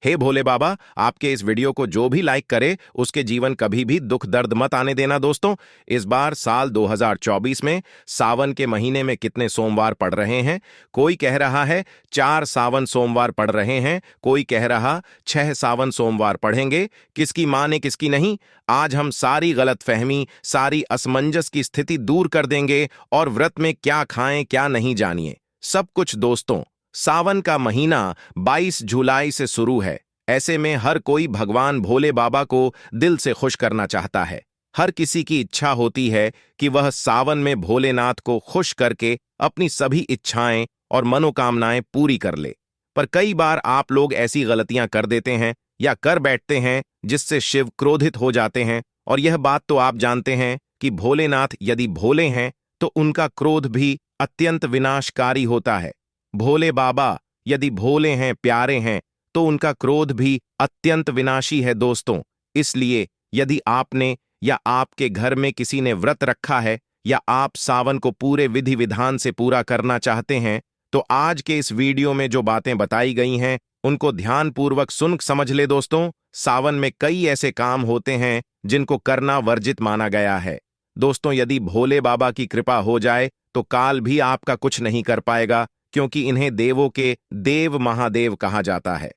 हे भोले बाबा, आपके इस वीडियो को जो भी लाइक करे उसके जीवन कभी भी दुख दर्द मत आने देना दोस्तों। इस बार साल 2024 में सावन के महीने में कितने सोमवार पड़ रहे हैं? कोई कह रहा है 4 सावन सोमवार पड़ रहे हैं, कोई कह रहा 6 सावन सोमवार पढ़ेंगे। किसकी माने किसकी नहीं? आज हम सारी गलतफहमी, सारी असमंजस की स्थिति दूर कर देंगे और व्रत में क्या खाएं क्या नहीं जानिए सब कुछ दोस्तों। सावन का महीना 22 जुलाई से शुरू है। ऐसे में हर कोई भगवान भोले बाबा को दिल से खुश करना चाहता है। हर किसी की इच्छा होती है कि वह सावन में भोलेनाथ को खुश करके अपनी सभी इच्छाएं और मनोकामनाएं पूरी कर ले। पर कई बार आप लोग ऐसी गलतियां कर देते हैं या कर बैठते हैं जिससे शिव क्रोधित हो जाते हैं। और यह बात तो आप जानते हैं कि भोलेनाथ यदि भोले हैं तो उनका क्रोध भी अत्यंत विनाशकारी होता है। भोले बाबा यदि भोले हैं, प्यारे हैं, तो उनका क्रोध भी अत्यंत विनाशी है दोस्तों। इसलिए यदि आपने या आपके घर में किसी ने व्रत रखा है या आप सावन को पूरे विधि विधान से पूरा करना चाहते हैं, तो आज के इस वीडियो में जो बातें बताई गई हैं उनको ध्यानपूर्वक सुन समझ ले दोस्तों। सावन में कई ऐसे काम होते हैं जिनको करना वर्जित माना गया है दोस्तों। यदि भोले बाबा की कृपा हो जाए तो काल भी आपका कुछ नहीं कर पाएगा, क्योंकि इन्हें देवों के देव महादेव कहा जाता है।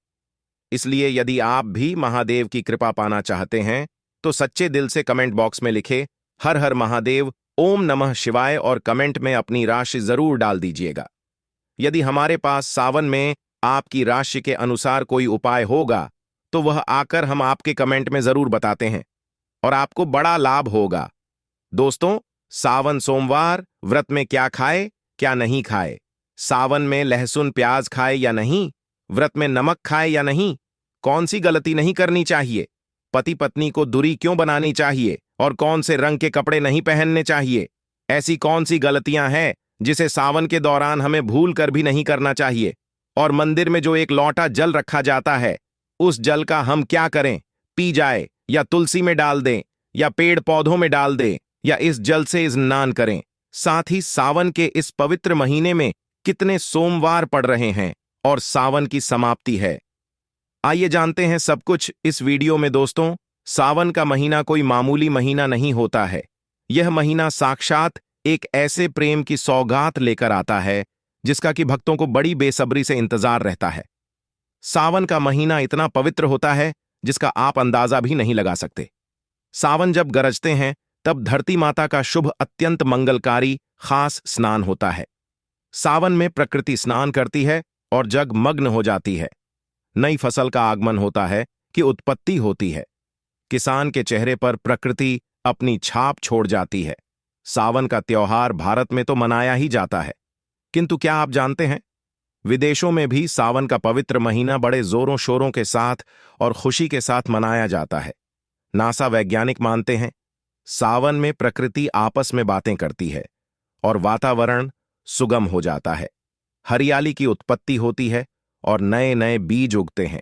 इसलिए यदि आप भी महादेव की कृपा पाना चाहते हैं तो सच्चे दिल से कमेंट बॉक्स में लिखे हर हर महादेव, ओम नमः शिवाय और कमेंट में अपनी राशि जरूर डाल दीजिएगा। यदि हमारे पास सावन में आपकी राशि के अनुसार कोई उपाय होगा तो वह आकर हम आपके कमेंट में जरूर बताते हैं और आपको बड़ा लाभ होगा। दोस्तों, सावन सोमवार व्रत में क्या खाए क्या नहीं खाए, सावन में लहसुन प्याज खाए या नहीं, व्रत में नमक खाए या नहीं, कौन सी गलती नहीं करनी चाहिए, पति पत्नी को दूरी क्यों बनानी चाहिए और कौन से रंग के कपड़े नहीं पहनने चाहिए, ऐसी कौन सी गलतियां हैं जिसे सावन के दौरान हमें भूल कर भी नहीं करना चाहिए। और मंदिर में जो एक लौटा जल रखा जाता है उस जल का हम क्या करें, पी जाए या तुलसी में डाल दें या पेड़ पौधों में डाल दें या इस जल से स्नान करें। साथ ही सावन के इस पवित्र महीने में कितने सोमवार पड़ रहे हैं और सावन की समाप्ति है, आइए जानते हैं सब कुछ इस वीडियो में दोस्तों। सावन का महीना कोई मामूली महीना नहीं होता है। यह महीना साक्षात एक ऐसे प्रेम की सौगात लेकर आता है जिसका कि भक्तों को बड़ी बेसब्री से इंतजार रहता है। सावन का महीना इतना पवित्र होता है जिसका आप अंदाजा भी नहीं लगा सकते। सावन जब गरजते हैं तब धरती माता का शुभ अत्यंत मंगलकारी खास स्नान होता है। सावन में प्रकृति स्नान करती है और जग मग्न हो जाती है। नई फसल का आगमन होता है कि उत्पत्ति होती है। किसान के चेहरे पर प्रकृति अपनी छाप छोड़ जाती है। सावन का त्योहार भारत में तो मनाया ही जाता है, किंतु क्या आप जानते हैं विदेशों में भी सावन का पवित्र महीना बड़े जोरों शोरों के साथ और खुशी के साथ मनाया जाता है। नासा वैज्ञानिक मानते हैं सावन में प्रकृति आपस में बातें करती है और वातावरण सुगम हो जाता है। हरियाली की उत्पत्ति होती है और नए नए बीज उगते हैं।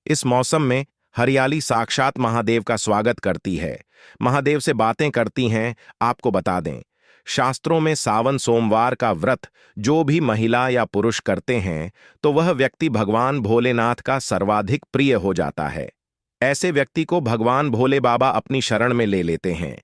इस मौसम में हरियाली साक्षात महादेव का स्वागत करती है, महादेव से बातें करती हैं। आपको बता दें, शास्त्रों में सावन सोमवार का व्रत जो भी महिला या पुरुष करते हैं तो वह व्यक्ति भगवान भोलेनाथ का सर्वाधिक प्रिय हो जाता है। ऐसे व्यक्ति को भगवान भोले बाबा अपनी शरण में ले लेते हैं।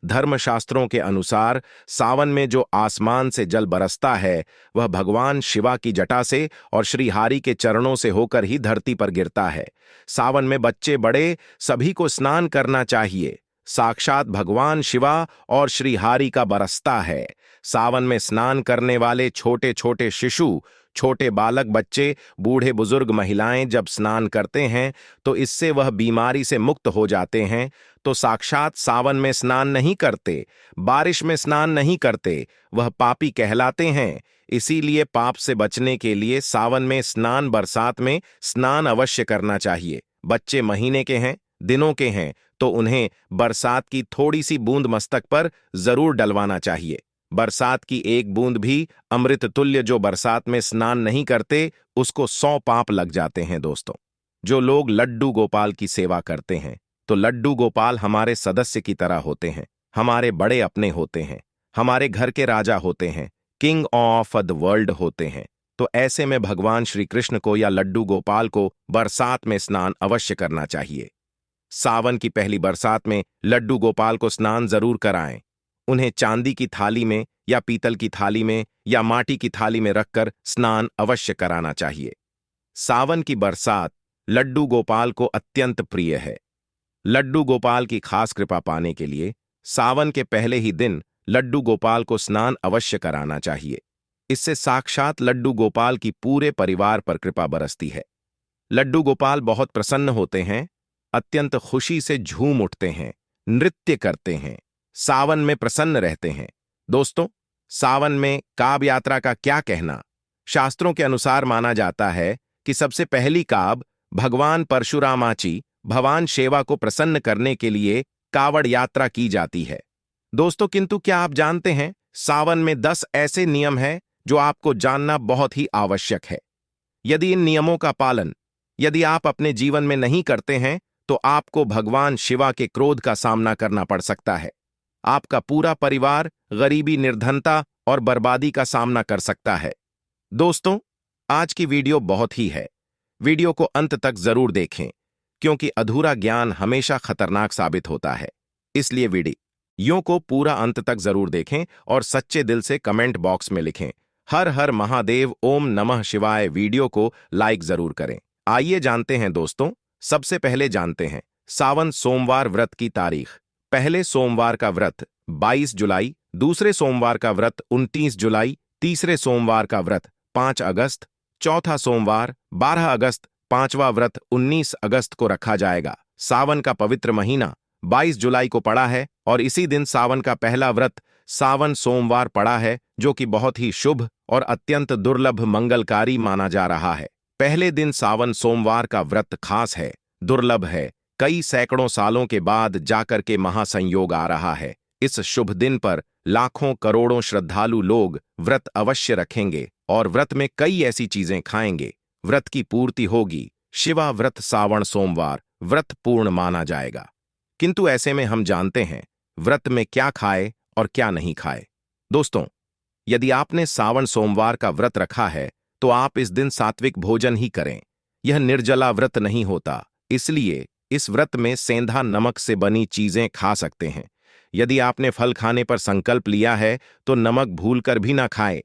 धर्मशास्त्रों के अनुसार सावन में जो आसमान से जल बरसता है वह भगवान शिवा की जटा से और श्री हरि के चरणों से होकर ही धरती पर गिरता है। सावन में बच्चे बड़े सभी को स्नान करना चाहिए। साक्षात भगवान शिवा और श्री हरि का बरसता है। सावन में स्नान करने वाले छोटे छोटे शिशु, छोटे बालक बच्चे, बूढ़े बुजुर्ग महिलाएं जब स्नान करते हैं तो इससे वह बीमारी से मुक्त हो जाते हैं। तो साक्षात सावन में स्नान नहीं करते, बारिश में स्नान नहीं करते, वह पापी कहलाते हैं। इसीलिए पाप से बचने के लिए सावन में स्नान, बरसात में स्नान अवश्य करना चाहिए। बच्चे महीने के हैं, दिनों के हैं, तो उन्हें बरसात की थोड़ी सी बूंद मस्तक पर जरूर डलवाना चाहिए। बरसात की एक बूंद भी अमृत तुल्य। जो बरसात में स्नान नहीं करते उसको 100 पाप लग जाते हैं दोस्तों। जो लोग लड्डू गोपाल की सेवा करते हैं तो लड्डू गोपाल हमारे सदस्य की तरह होते हैं, हमारे बड़े अपने होते हैं, हमारे घर के राजा होते हैं, किंग ऑफ द वर्ल्ड होते हैं। तो ऐसे में भगवान श्री कृष्ण को या लड्डू गोपाल को बरसात में स्नान अवश्य करना चाहिए। सावन की पहली बरसात में लड्डू गोपाल को स्नान जरूर कराएं। उन्हें चांदी की थाली में या पीतल की थाली में या माटी की थाली में रखकर स्नान अवश्य कराना चाहिए। सावन की बरसात लड्डू गोपाल को अत्यंत प्रिय है। लड्डू गोपाल की खास कृपा पाने के लिए सावन के पहले ही दिन लड्डू गोपाल को स्नान अवश्य कराना चाहिए। इससे साक्षात लड्डू गोपाल की पूरे परिवार पर कृपा बरसती है। लड्डू गोपाल बहुत प्रसन्न होते हैं, अत्यंत खुशी से झूम उठते हैं, नृत्य करते हैं, सावन में प्रसन्न रहते हैं। दोस्तों, सावन में काब यात्रा का क्या कहना? शास्त्रों के अनुसार माना जाता है कि सबसे पहली काब भगवान परशुरामाची भगवान शिवा को प्रसन्न करने के लिए कावड़ यात्रा की जाती है। दोस्तों, किंतु क्या आप जानते हैं सावन में 10 ऐसे नियम हैं जो आपको जानना बहुत ही आवश्यक है। यदि इन नियमों का पालन यदि आप अपने जीवन में नहीं करते हैं तो आपको भगवान शिवा के क्रोध का सामना करना पड़ सकता है। आपका पूरा परिवार गरीबी, निर्धनता और बर्बादी का सामना कर सकता है। दोस्तों, आज की वीडियो बहुत ही है। वीडियो को अंत तक जरूर देखें, क्योंकि अधूरा ज्ञान हमेशा खतरनाक साबित होता है। इसलिए वीडियो को पूरा अंत तक जरूर देखें और सच्चे दिल से कमेंट बॉक्स में लिखें, हर हर महादेव, ओम नमः शिवाय। वीडियो को लाइक जरूर करें। आइए जानते हैं दोस्तों, सबसे पहले जानते हैं सावन सोमवार व्रत की तारीख। पहले सोमवार का व्रत 22 जुलाई, दूसरे सोमवार का व्रत 29 जुलाई, तीसरे सोमवार का व्रत 5 अगस्त, चौथा सोमवार 12 अगस्त, पांचवा व्रत 19 अगस्त को रखा जाएगा। सावन का पवित्र महीना 22 जुलाई को पड़ा है और इसी दिन सावन का पहला व्रत सावन सोमवार पड़ा है, जो कि बहुत ही शुभ और अत्यंत दुर्लभ मंगलकारी माना जा रहा है। पहले दिन सावन सोमवार का व्रत खास है, दुर्लभ है, कई सैकड़ों सालों के बाद जाकर के महासंयोग आ रहा है। इस शुभ दिन पर लाखों करोड़ों श्रद्धालु लोग व्रत अवश्य रखेंगे और व्रत में कई ऐसी चीजें खाएंगे। व्रत की पूर्ति होगी। शिवा व्रत सावन सोमवार व्रत पूर्ण माना जाएगा। किंतु ऐसे में हम जानते हैं व्रत में क्या खाए और क्या नहीं खाए। दोस्तों, यदि आपने सावन सोमवार का व्रत रखा है तो आप इस दिन सात्विक भोजन ही करें। यह निर्जला व्रत नहीं होता, इसलिए इस व्रत में सेंधा नमक से बनी चीजें खा सकते हैं। यदि आपने फल खाने पर संकल्प लिया है तो नमक भूलकर भी ना खाएं।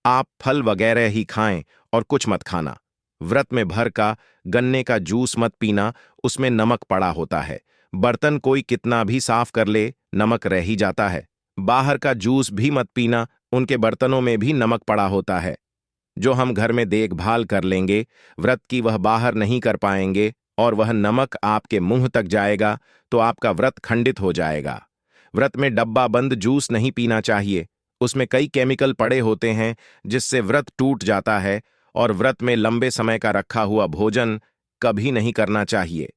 आप फल वगैरह ही खाएं और कुछ मत खाना। व्रत में भर का गन्ने का जूस मत पीना, उसमें नमक पड़ा होता है। बर्तन कोई कितना भी साफ कर ले, नमक रह ही जाता है। बाहर का जूस भी मत पीना, उनके बर्तनों में भी नमक पड़ा होता है। जो हम घर में देखभाल कर लेंगे, व्रत की वह बाहर नहीं कर पाएंगे और वह नमक आपके मुंह तक जाएगा तो आपका व्रत खंडित हो जाएगा। व्रत में डब्बा बंद जूस नहीं पीना चाहिए, उसमें कई केमिकल पड़े होते हैं जिससे व्रत टूट जाता है। और व्रत में लंबे समय का रखा हुआ भोजन कभी नहीं करना चाहिए,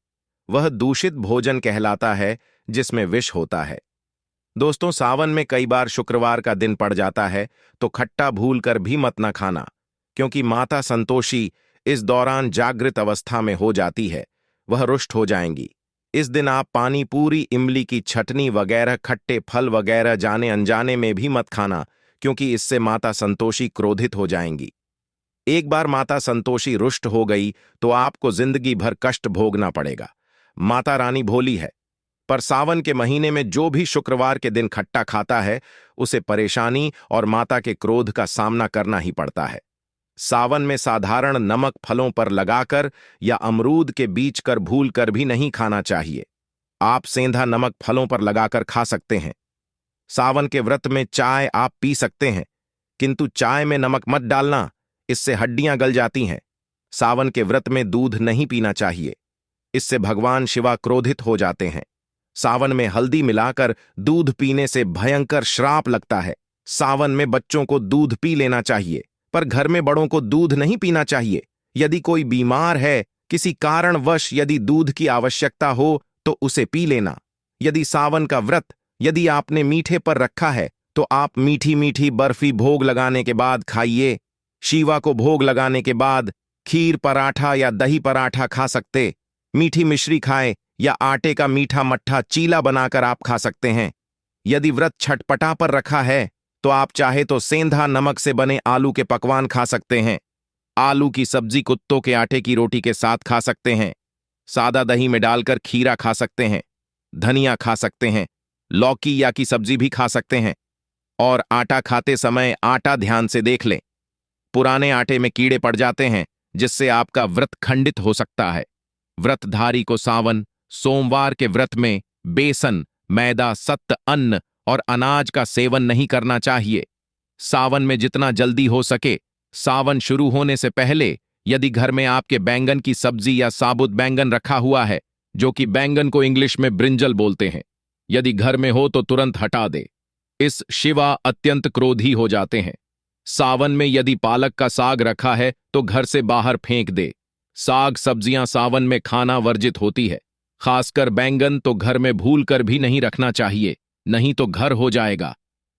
वह दूषित भोजन कहलाता है जिसमें विष होता है। दोस्तों, सावन में कई बार शुक्रवार का दिन पड़ जाता है तो खट्टा भूल कर भी मत न खाना, क्योंकि माता संतोषी इस दौरान जागृत अवस्था में हो जाती है, वह रुष्ट हो जाएंगी। इस दिन आप पानी पूरी, इमली की चटनी वगैरह, खट्टे फल वगैरह जाने अनजाने में भी मत खाना, क्योंकि इससे माता संतोषी क्रोधित हो जाएंगी। एक बार माता संतोषी रुष्ट हो गई तो आपको जिंदगी भर कष्ट भोगना पड़ेगा। माता रानी भोली है, पर सावन के महीने में जो भी शुक्रवार के दिन खट्टा खाता है उसे परेशानी और माता के क्रोध का सामना करना ही पड़ता है। सावन में साधारण नमक फलों पर लगाकर या अमरूद के बीच कर भूल कर भी नहीं खाना चाहिए। आप सेंधा नमक फलों पर लगाकर खा सकते हैं। सावन के व्रत में चाय आप पी सकते हैं, किंतु चाय में नमक मत डालना, इससे हड्डियां गल जाती हैं। सावन के व्रत में दूध नहीं पीना चाहिए, इससे भगवान शिवा क्रोधित हो जाते हैं। सावन में हल्दी मिलाकर दूध पीने से भयंकर श्राप लगता है। सावन में बच्चों को दूध पी लेना चाहिए, पर घर में बड़ों को दूध नहीं पीना चाहिए। यदि कोई बीमार है, किसी कारणवश यदि दूध की आवश्यकता हो तो उसे पी लेना। यदि सावन का व्रत यदि आपने मीठे पर रखा है तो आप मीठी मीठी बर्फी भोग लगाने के बाद खाइए। शिवा को भोग लगाने के बाद खीर पराठा या दही पराठा खा सकते। मीठी मिश्री खाएं या आटे का मीठा मट्ठा चीला बनाकर आप खा सकते हैं। यदि व्रत छटपटा पर रखा है तो आप चाहे तो सेंधा नमक से बने आलू के पकवान खा सकते हैं। आलू की सब्जी कुत्तों के आटे की रोटी के साथ खा सकते हैं। सादा दही में डालकर खीरा खा सकते हैं। धनिया खा सकते हैं। लौकी या की सब्जी भी खा सकते हैं। और आटा खाते समय आटा ध्यान से देख लें। पुराने आटे में कीड़े पड़ जाते हैं, जिससे आपका व्रत खंडित हो सकता है। व्रतधारी को सावन सोमवार के व्रत में बेसन, मैदा, सत्त, अन्न और अनाज का सेवन नहीं करना चाहिए। सावन में जितना जल्दी हो सके, सावन शुरू होने से पहले यदि घर में आपके बैंगन की सब्जी या साबुत बैंगन रखा हुआ है, जो कि बैंगन को इंग्लिश में ब्रिंजल बोलते हैं, यदि घर में हो तो तुरंत हटा दे। इस शिवा अत्यंत क्रोधी हो जाते हैं। सावन में यदि पालक का साग रखा है तो घर से बाहर फेंक दे। साग सब्जियां सावन में खाना वर्जित होती है। खासकर बैंगन तो घर में भूल कर भी नहीं रखना चाहिए, नहीं तो घर हो जाएगा।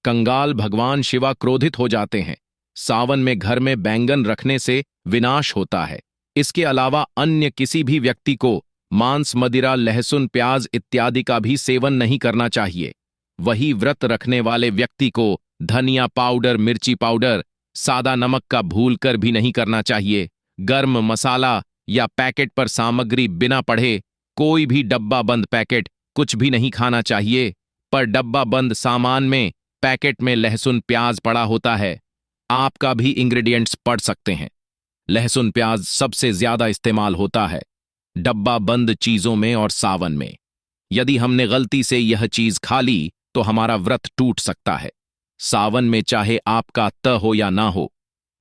कंगाल भगवान शिवा क्रोधित हो जाते हैं। सावन में घर में बैंगन रखने से विनाश होता है। इसके अलावा अन्य किसी भी व्यक्ति को मांस, मदिरा, लहसुन, प्याज इत्यादि का भी सेवन नहीं करना चाहिए। वही व्रत रखने वाले व्यक्ति को धनिया पाउडर, मिर्ची पाउडर, सादा नमक का भूल कर भी नहीं करना चाहिए। गर्म मसाला या पैकेट पर सामग्री बिना पढ़े कोई भी डब्बा बंद पैकेट कुछ भी नहीं खाना चाहिए। पर डब्बा बंद सामान में पैकेट में लहसुन प्याज पड़ा होता है, आपका भी इंग्रेडिएंट्स पढ़ सकते हैं। लहसुन प्याज सबसे ज्यादा इस्तेमाल होता है डब्बा बंद चीजों में और सावन में। यदि हमने गलती से यह चीज खा ली तो हमारा व्रत टूट सकता है। सावन में चाहे आपका त हो या ना हो,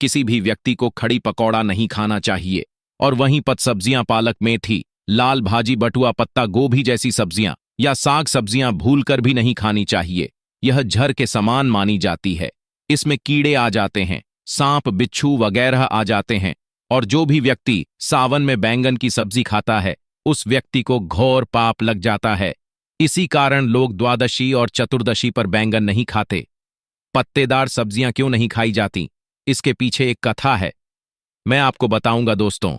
किसी भी व्यक्ति को खड़ी पकौड़ा नहीं खाना चाहिए। और वहीं पत सब्जियां, पालक, मेथी, लाल भाजी, बटुआ, पत्ता गोभी जैसी सब्जियां या साग सब्जियां भूलकर भी नहीं खानी चाहिए। यह झर के समान मानी जाती है। इसमें कीड़े आ जाते हैं, सांप, बिच्छू वगैरह आ जाते हैं। और जो भी व्यक्ति सावन में बैंगन की सब्जी खाता है, उस व्यक्ति को घोर पाप लग जाता है। इसी कारण लोग द्वादशी और चतुर्दशी पर बैंगन नहीं खाते। पत्तेदार सब्जियां क्यों नहीं खाई जाती, इसके पीछे एक कथा है, मैं आपको बताऊंगा दोस्तों।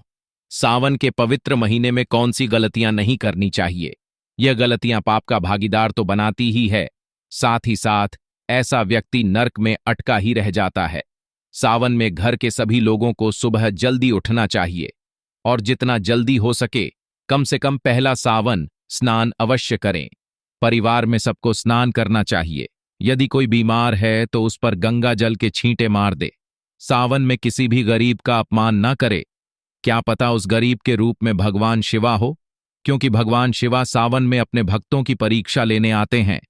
सावन के पवित्र महीने में कौन सी गलतियां नहीं करनी चाहिए। यह गलतियां पाप का भागीदार तो बनाती ही है, साथ ही साथ ऐसा व्यक्ति नर्क में अटका ही रह जाता है। सावन में घर के सभी लोगों को सुबह जल्दी उठना चाहिए और जितना जल्दी हो सके कम से कम पहला सावन स्नान अवश्य करें। परिवार में सबको स्नान करना चाहिए। यदि कोई बीमार है तो उस पर गंगा जल के छींटे मार दे। सावन में किसी भी गरीब का अपमान न करे। क्या पता उस गरीब के रूप में भगवान शिवा हो, क्योंकि भगवान शिवा सावन में अपने भक्तों की परीक्षा लेने आते हैं।